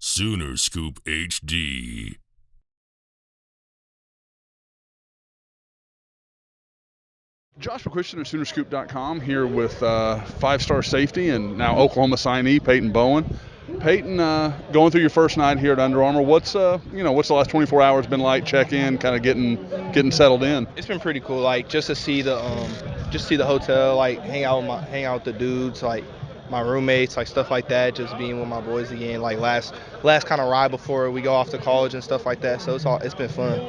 Sooner Scoop HD. Josh McCuistion at SoonerScoop.com here with five-star safety and now Oklahoma signee Peyton Bowen. Peyton, going through your first night here at Under Armour, what's the last 24 hours been like? Check in, kind of getting settled in. It's been pretty cool, like just to see the hotel, like hang out with the dudes, like my roommates, like stuff like that. Just being with my boys again, like last kind of ride before we go off to college and stuff like that. So it's been fun.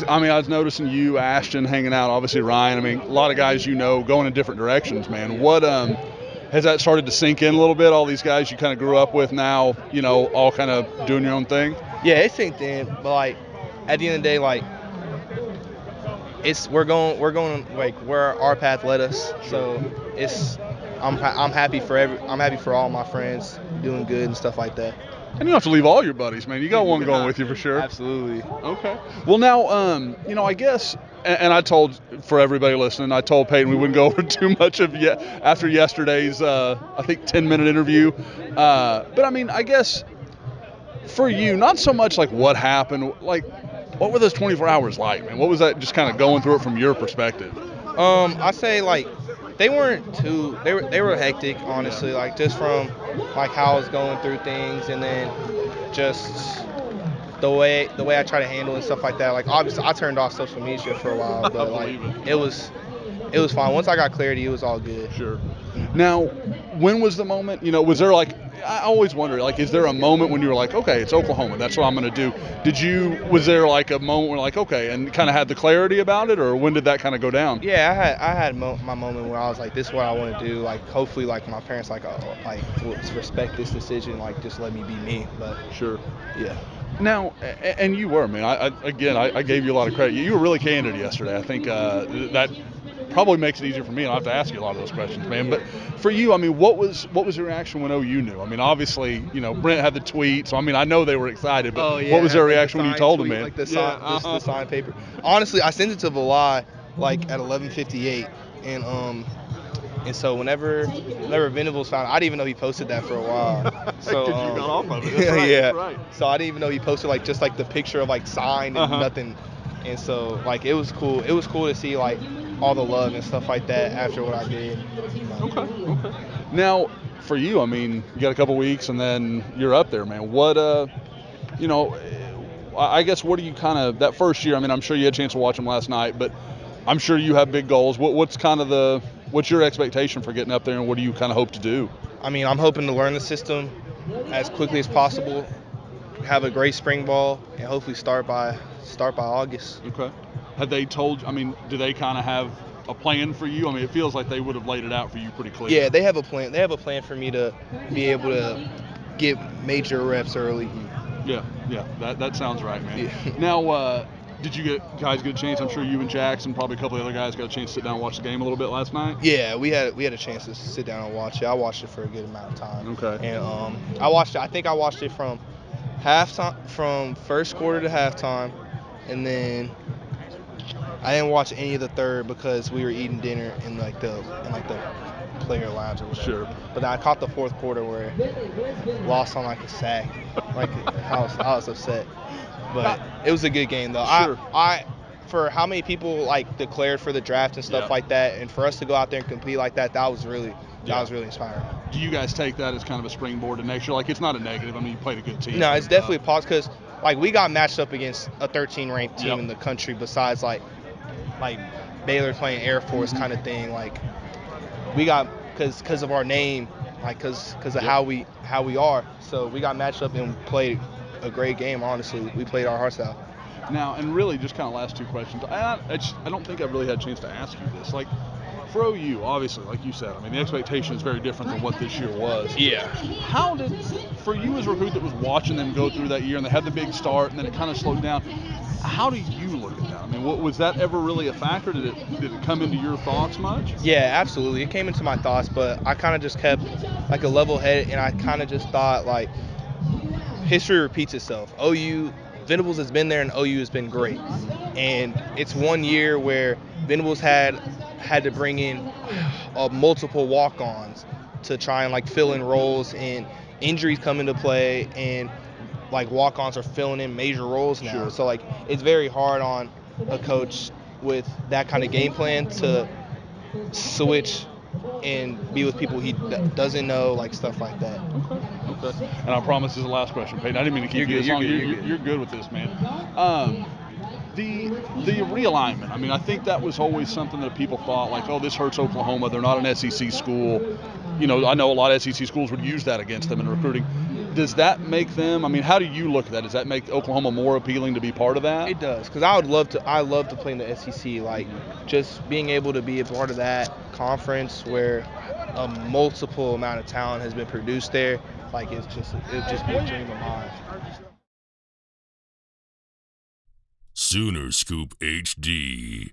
I was noticing you, Ashton, hanging out. Obviously Ryan. A lot of guys going in different directions, man. What has that started to sink in a little bit? All these guys you kind of grew up with now, all kind of doing your own thing. Yeah, it sinked in, but like at the end of the day, like we're going like where our path led us. So I'm happy for all my friends doing good and stuff like that. And you don't have to leave all your buddies, man. You got one going with you for sure. Absolutely. Okay. Well, now, I guess, and I told, for everybody listening, I told Peyton we wouldn't go over too much after yesterday's, I think, 10-minute interview. But, I guess, for you, not so much like what happened, like, what were those 24 hours like, man? What was that just kind of going through it from your perspective? I say, like, they weren't too. They were hectic, honestly. Like just from like how I was going through things, and then just the way I try to handle and stuff like that. Like obviously, I turned off social media for a while, but like it was fine. Once I got clarity, it was all good. Sure. Now, when was the moment? Was there like? I always wonder, like, is there a moment when you were like, okay, it's Oklahoma, that's what I'm going to do? Was there like a moment where like, okay, and kind of had the clarity about it, or when did that kind of go down? Yeah, I had my moment where I was like, this is what I want to do. Like, hopefully, like my parents will respect this decision, like just let me be me. But sure, yeah. Now, and you were, man. I gave you a lot of credit. You were really candid yesterday. I think that probably makes it easier for me. I don't have to ask you a lot of those questions, man. But for you, what was your reaction when OU knew? Obviously, Brent had the tweet, so I know they were excited. But what was their reaction when you told them, man? Like the signed paper. Honestly, I sent it to Valai like at 11:58, and so whenever Venables found, I didn't even know he posted that for a while. So you got off of it. That's right, yeah. That's right. So I didn't even know he posted like just like the picture of like signed and nothing. And so like it was cool. It was cool to see like all the love and stuff like that after what I did. Okay. Now, for you, you got a couple weeks and then you're up there, man. What I guess what do you kind of that first year? I'm sure you had a chance to watch them last night, but I'm sure you have big goals. What's your expectation for getting up there, and what do you kind of hope to do? I'm hoping to learn the system as quickly as possible, have a great spring ball, and hopefully start by August. Okay. Had they told? Do they kind of have a plan for you? It feels like they would have laid it out for you pretty clear. Yeah, they have a plan. They have a plan for me to be able to get major reps early. Yeah, that sounds right, man. Yeah. Now, did you guys get a chance? I'm sure you and Jackson, probably a couple of other guys, got a chance to sit down and watch the game a little bit last night. Yeah, we had a chance to sit down and watch it. I watched it for a good amount of time. Okay. And I think I watched it from halftime, from first quarter to halftime, and then I didn't watch any of the third because we were eating dinner in the player lounge or whatever. Sure. But then I caught the fourth quarter where lost on like a sack. Like I was upset. But it was a good game though. Sure. I for how many people like declared for the draft and stuff like that, and for us to go out there and compete like that, that was really inspiring. Do you guys take that as kind of a springboard to next year? Like, it's not a negative. You played a good team. No, it's definitely a positive because like we got matched up against a 13 ranked team in the country besides like Baylor playing Air Force kind of thing. Like we got because of our name, like because of how we are. So we got matched up and played a great game. Honestly, we played our hearts out. Now, and really, just kind of last two questions. I don't think I've really had a chance to ask you this. Like, for OU, obviously, like you said, the expectation is very different than what this year was. Yeah. How did, for you as a recruit that was watching them go through that year and they had the big start and then it kind of slowed down, how do you look at that? Was that ever really a factor? Did it come into your thoughts much? Yeah, absolutely. It came into my thoughts, but I kind of just kept like a level head, and I kind of just thought like history repeats itself. Venables has been there and OU has been great. And it's one year where Venables had to bring in multiple walk-ons to try and like fill in roles, and injuries come into play, and like walk-ons are filling in major roles now. Sure. So like it's very hard on a coach with that kind of game plan to switch and be with people he doesn't know, like stuff like that. Okay. And I promise this is the last question, Peyton. I didn't mean to keep you this long. You're good with this, man. The realignment. I mean, I think that was always something that people thought like, oh, this hurts Oklahoma. They're not an SEC school. You know, I know a lot of SEC schools would use that against them in recruiting. Does that make them? I mean, how do you look at that? Does that make Oklahoma more appealing to be part of that? It does, because I love to play in the SEC. Like just being able to be a part of that conference where a multiple amount of talent has been produced there. Like it'd just be a dream of mine. Sooner Scoop HD.